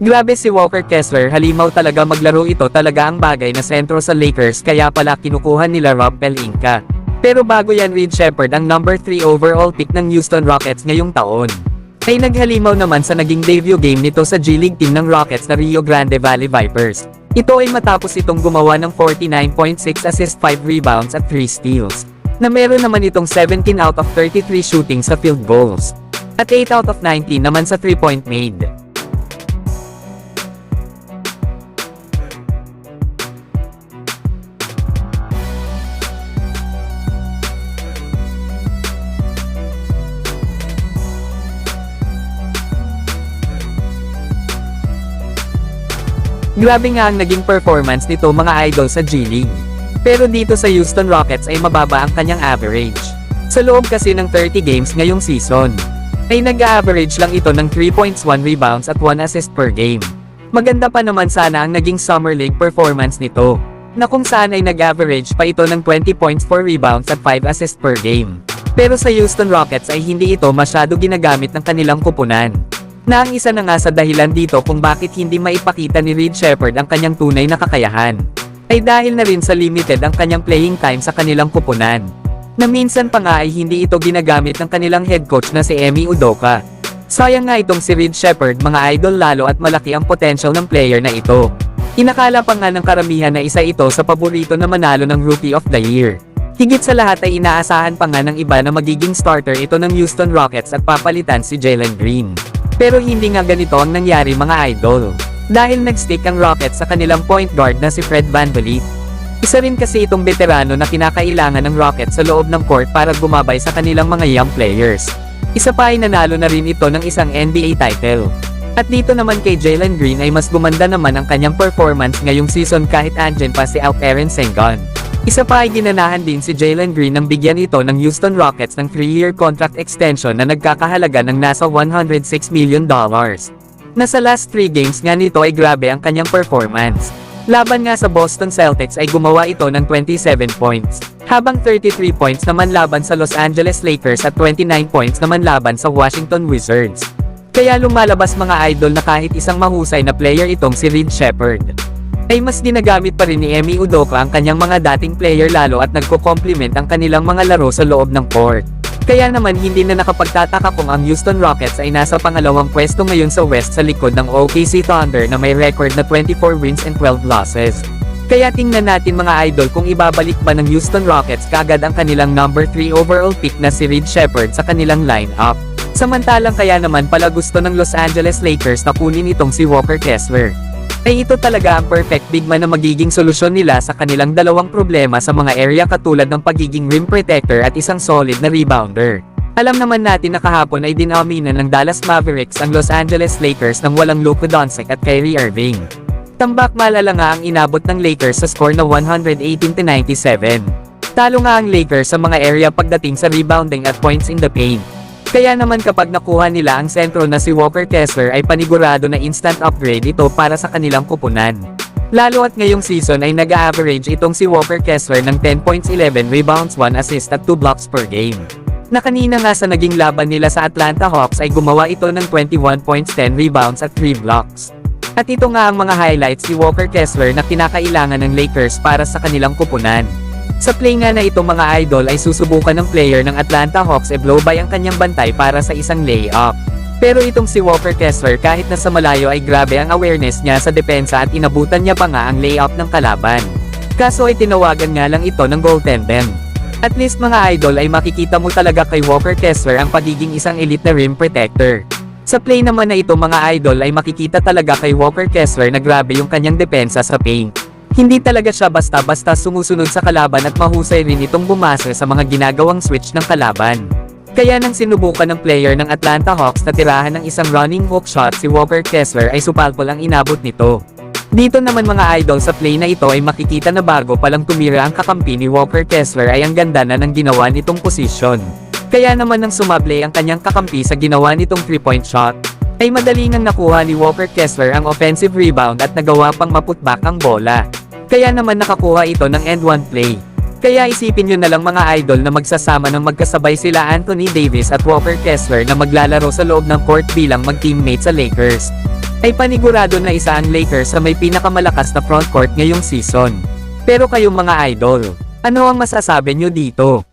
Grabe si Walker Kessler, halimaw talaga maglaro, ito talaga ang bagay na sentro sa Lakers, kaya pala kinukuha nila Rob Pelinka. Pero bago yan, Reed Sheppard ang number 3 overall pick ng Houston Rockets ngayong taon. Ay naghalimaw naman sa naging debut game nito sa G-League team ng Rockets na Rio Grande Valley Vipers. Ito ay matapos itong gumawa ng 49.6 assists, 5 rebounds at 3 steals. Na meron naman itong 17 out of 33 shooting sa field goals. At 8 out of 19 naman sa 3-point made. Grabe nga ang naging performance nito mga idol sa G-League. Pero dito sa Houston Rockets ay mababa ang kanyang average. Sa loob kasi ng 30 games ngayong season, ay nag-average lang ito ng 3 points, 1 rebounds at 1 assist per game. Maganda pa naman sana ang naging Summer League performance nito, na kung saan ay nag-average pa ito ng 20 points, 4 rebounds at 5 assists per game. Pero sa Houston Rockets ay hindi ito masyado ginagamit ng kanilang kupunan. Na ang isa na nga sa dahilan dito kung bakit hindi maipakita ni Reed Sheppard ang kanyang tunay na kakayahan, ay dahil na rin sa limited ang kanyang playing time sa kanilang kupunan. Na minsan pa nga ay hindi ito ginagamit ng kanilang head coach na si Emi Udoka. Sayang nga itong si Reed Sheppard mga idol, lalo at malaki ang potential ng player na ito. Inakala pa nga ng karamihan na isa ito sa paborito na manalo ng Rookie of the Year. Higit sa lahat ay inaasahan pa nga ng iba na magiging starter ito ng Houston Rockets at papalitan si Jalen Green. Pero hindi nga ganito ang nangyari mga idol. Dahil nag-stick ang Rockets sa kanilang point guard na si Fred VanVleet. Isa rin kasi itong veterano na kinakailangan ng Rockets sa loob ng court para gumabay sa kanilang mga young players. Isa pa ay nanalo na rin ito ng isang NBA title. At dito naman kay Jalen Green ay mas gumanda naman ang kanyang performance ngayong season kahit andyan pa si Alperen Sengun. Isa pa ay ginanahan din si Jalen Green nang bigyan ito ng Houston Rockets ng 3-year contract extension na nagkakahalaga ng nasa $106 million. Nasa last 3 games nga nito ay grabe ang kanyang performance. Laban nga sa Boston Celtics ay gumawa ito ng 27 points, habang 33 points naman laban sa Los Angeles Lakers at 29 points naman laban sa Washington Wizards. Kaya lumalabas mga idol na kahit isang mahusay na player itong si Reed Sheppard, ay mas ginagamit pa rin ni Emi Udoka ang kanyang mga dating player, lalo at nagko-complement ang kanilang mga laro sa loob ng court. Kaya naman hindi na nakapagtataka kung ang Houston Rockets ay nasa pangalawang pwesto ngayon sa West sa likod ng OKC Thunder na may record na 24 wins and 12 losses. Kaya tingnan natin mga idol kung ibabalik ba ng Houston Rockets kaagad ang kanilang number 3 overall pick na si Reed Sheppard sa kanilang lineup. Samantalang kaya naman pala gusto ng Los Angeles Lakers na kunin itong si Walker Kessler. Ay ito talaga ang perfect big man na magiging solusyon nila sa kanilang dalawang problema sa mga area katulad ng pagiging rim protector at isang solid na rebounder. Alam naman natin na kahapon ay dinaminan ng Dallas Mavericks ang Los Angeles Lakers nang walang Luka Doncic at Kyrie Irving. Tambak malala nga ang inabot ng Lakers sa score na 118-97. Talo nga ang Lakers sa mga area pagdating sa rebounding at points in the paint. Kaya naman kapag nakuha nila ang sentro na si Walker Kessler ay panigurado na instant upgrade ito para sa kanilang kupunan. Lalo at ngayong season ay nag-average itong si Walker Kessler ng 10 points, 11 rebounds, 1 assist at 2 blocks per game. Na kanina nga sa naging laban nila sa Atlanta Hawks ay gumawa ito ng 21 points, 10 rebounds at 3 blocks. At ito nga ang mga highlights ni Walker Kessler na kinakailangan ng Lakers para sa kanilang kupunan. Sa play nga na ito mga idol ay susubukan ng player ng Atlanta Hawks blow by ang kanyang bantay para sa isang layup. Pero itong si Walker Kessler kahit nasa malayo ay grabe ang awareness niya sa depensa at inabutan niya pa nga ang layup ng kalaban. Kaso ay tinawagan nga lang ito ng goaltender. At least mga idol ay makikita mo talaga kay Walker Kessler ang pagiging isang elite na rim protector. Sa play naman na ito mga idol ay makikita talaga kay Walker Kessler na grabe yung kanyang depensa sa paint. Hindi talaga siya basta-basta sumusunod sa kalaban at mahusay rin itong bumasa sa mga ginagawang switch ng kalaban. Kaya nang sinubukan ng player ng Atlanta Hawks na tirahan ng isang running hook shot si Walker Kessler ay supalpol ang inabot nito. Dito naman mga idol sa play na ito ay makikita na bago palang tumira ang kakampi ni Walker Kessler ay ang ganda na ng ginawa nitong posisyon. Kaya naman nang sumable ang kanyang kakampi sa ginawa nitong 3-point shot, ay madali nang nakuha ni Walker Kessler ang offensive rebound at nagawa pang maputback ang bola. Kaya naman nakakuha ito ng end one play. Kaya isipin nyo na lang mga idol na magsasama ng magkasabay sila Anthony Davis at Walker Kessler na maglalaro sa loob ng court bilang mag-teammate sa Lakers. Ay panigurado na isa ang Lakers sa may pinakamalakas na frontcourt ngayong season. Pero kayong mga idol, ano ang masasabi nyo dito?